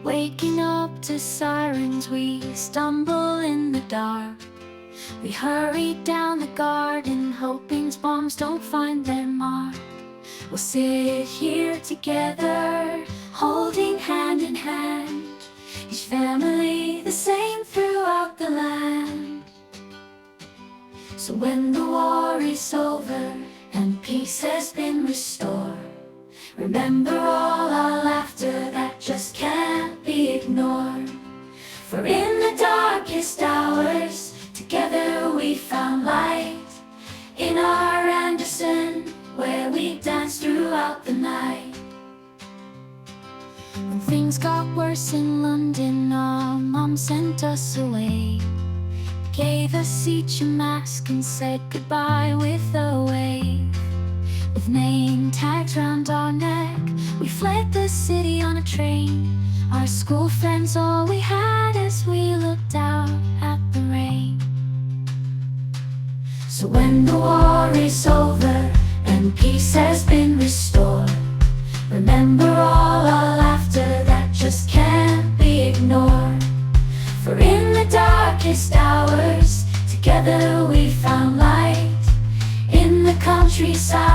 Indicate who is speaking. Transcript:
Speaker 1: Waking up to sirens, we stumble in the dark. We hurry down the garden, hoping bombs don't find their mark. We'll sit here together, holding hand in hand, each family the same throughout the land. So when the war is over and peace has been restored, remember all our laughter that just can't be ignored. For in the darkest hours, together we found light. In our Anderson, where we danced throughout the night. When things got worse in London, our mom sent us away, gave us each a mask and said goodbye with a wave. With name tags round our neck, we fled the city on a train, our school friends all we had as we looked out at the rain. So when the war is over and peace has been restored, remember all our laughter that just can't be ignored. For in the darkest hours, together we found light. In the countryside,